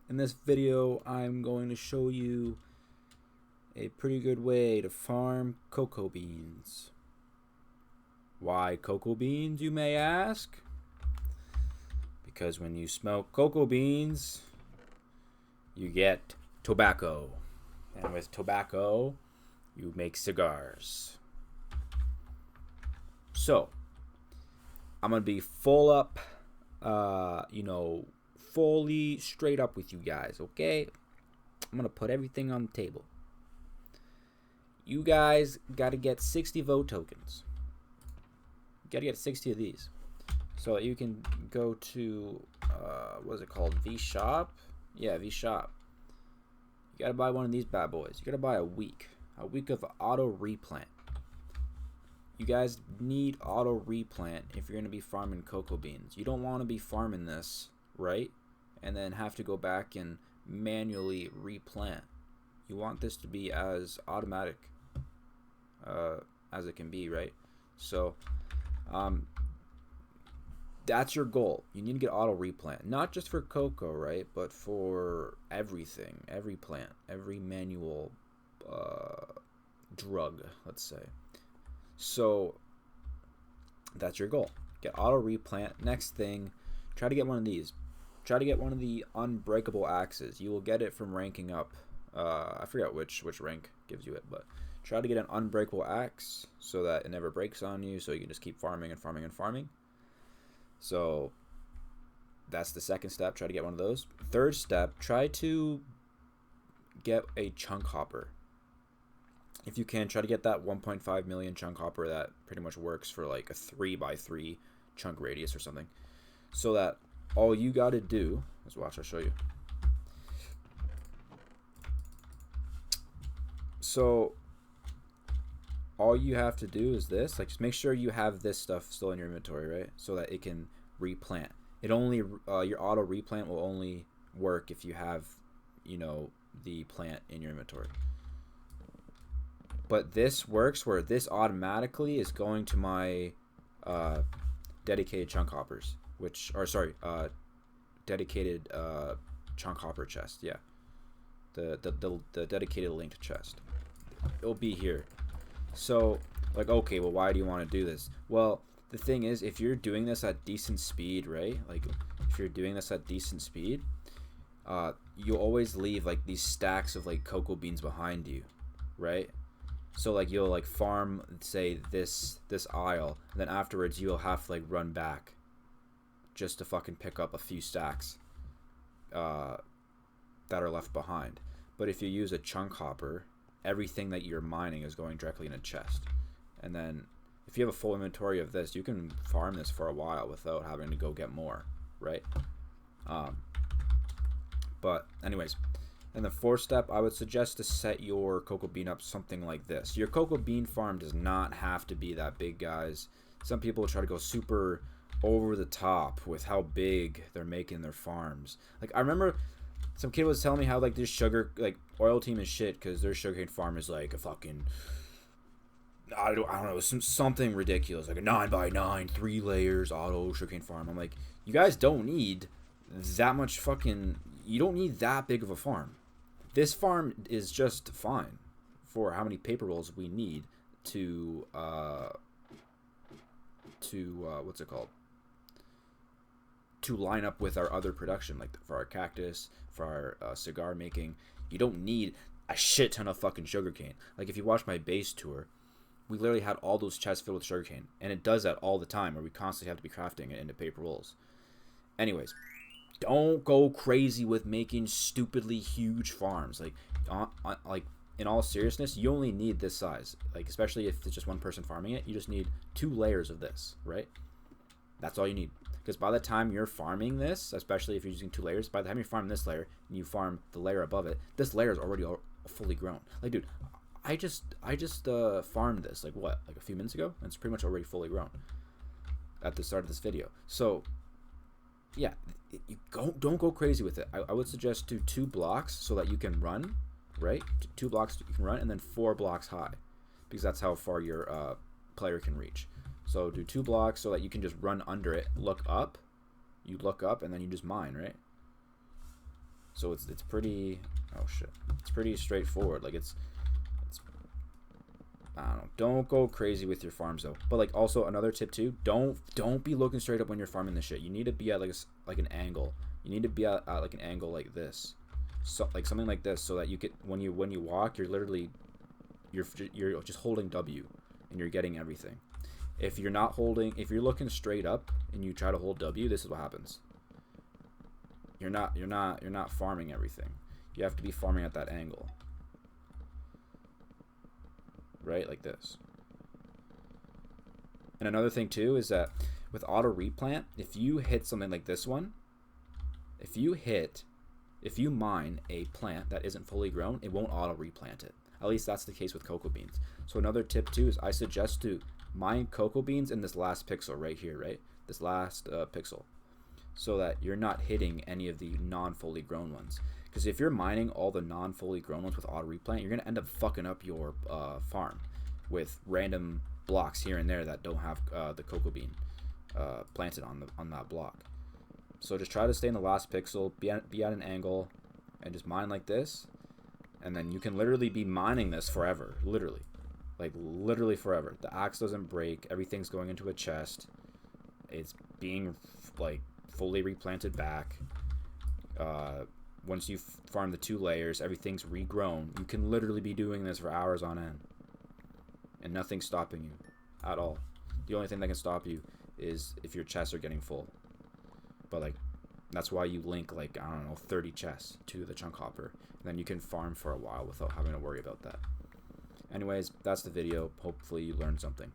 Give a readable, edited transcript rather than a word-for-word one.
In this video, I'm going to show you a pretty good way to farm cocoa beans. Why cocoa beans, you may ask? Because when you smoke cocoa beans, you get tobacco. And with tobacco, you make cigars. So, I'm going to be full up, fully straight up with you guys, okay? I'm going to put everything on the table. You guys got to get 60 vote tokens. You got to get 60 of these. So you can go to, what is it called? V-Shop? Yeah, V-Shop. You got to buy one of these bad boys. You got to buy a week of auto replant. You guys need auto replant if you're going to be farming cocoa beans. You don't want to be farming this, right? And then have to go back and manually replant. You want this to be as automatic as it can be, right? So that's your goal. You need to get auto replant, not just for cocoa, right? But for everything, every plant, every manual drug, let's say. So that's your goal. Get auto replant. Next thing, try to get one of these. Try to get one of the unbreakable axes. You will get it from ranking up. I forget which rank gives you it, but try to get an unbreakable axe so that it never breaks on you, so you can just keep farming and farming and farming. So that's the second step. Try to get one of those. Third step, try to get a chunk hopper. If you can, try to get that 1.5 million chunk hopper that pretty much works for like a 3x3 chunk radius or something. So that all you got to do is watch, I'll show you. So all you have to do is this, like just make sure you have this stuff still in your inventory, right? So that it can replant. It only, your auto replant will only work if you have, the plant in your inventory. But this works where this automatically is going to my dedicated chunk hoppers, dedicated chunk hopper chest. Yeah, the dedicated linked chest. It'll be here. So like, okay, well, why do you want to do this? Well, the thing is, if you're doing this at decent speed, right? Like if you're doing this at decent speed, you'll always leave like these stacks of like cocoa beans behind you, right? So like you'll like farm, say this aisle, and then afterwards you'll have to like run back just to fucking pick up a few stacks that are left behind. But if you use a chunk hopper, everything that you're mining is going directly in a chest. And then if you have a full inventory of this, you can farm this for a while without having to go get more, right? But anyways, in the fourth step, I would suggest to set your cocoa bean up something like this. Your cocoa bean farm does not have to be that big, guys. Some people try to go super over the top with how big they're making their farms. Like, I remember some kid was telling me how, like, this sugar, like, oil team is shit because their sugarcane farm is, like, a fucking, I don't know, something ridiculous. Like a 9x9, 3 layers, auto sugarcane farm. I'm like, you guys don't need that much fucking, you don't need that big of a farm. This farm is just fine for how many paper rolls we need to what's it called? To line up with our other production, like for our cactus, for our cigar making. You don't need a shit ton of fucking sugarcane. Like if you watch my base tour, we literally had all those chests filled with sugarcane, and it does that all the time, where we constantly have to be crafting it into paper rolls. Anyways, don't go crazy with making stupidly huge farms. Like in all seriousness, you only need this size. Like especially if it's just one person farming it, you just need 2 layers of this, right? That's all you need. Because by the time you're farming this, especially if you're using 2 layers, by the time you farm this layer and you farm the layer above it, this layer is already fully grown. Like, dude, I just farmed this like a few minutes ago, and it's pretty much already fully grown at the start of this video. So yeah, don't go crazy with it. I would suggest do 2 blocks so that you can run, right? 2 blocks you can run, and then 4 blocks high, because that's how far your player can reach. So do 2 blocks so that you can just run under it, look up, you look up, and then you just mine, right? So it's pretty, oh shit, it's pretty straightforward. Like it's I don't know. Don't go crazy with your farms though. But like also another tip too, don't be looking straight up when you're farming this shit. You need to be at like an angle. You need to be at like an angle like this. So like something like this, so that you get when you walk, you're literally you're just holding W and you're getting everything. If you're not holding, if you're looking straight up and you try to hold W, this is what happens. You're not farming everything. You have to be farming at that angle. Right, like this. And another thing too is that with auto replant, if you hit something like this one, if you mine a plant that isn't fully grown, it won't auto replant it. At least that's the case with cocoa beans. So another tip too is I suggest to mine cocoa beans in this last pixel right here, right? This last pixel, so that you're not hitting any of the non-fully grown ones. Because if you're mining all the non-fully grown ones with auto replant, you're gonna end up fucking up your farm with random blocks here and there that don't have the cocoa bean planted on that block. So just try to stay in the last pixel, be at an angle, and just mine like this, and then you can literally be mining this forever, literally, like literally forever. The axe doesn't break, everything's going into a chest, it's being like fully replanted back. Once you farm the 2 layers, everything's regrown. You can literally be doing this for hours on end, and nothing's stopping you at all. The only thing that can stop you is if your chests are getting full. But like, that's why you link like, I don't know, 30 chests to the chunk hopper. And then you can farm for a while without having to worry about that. Anyways, that's the video. Hopefully you learned something.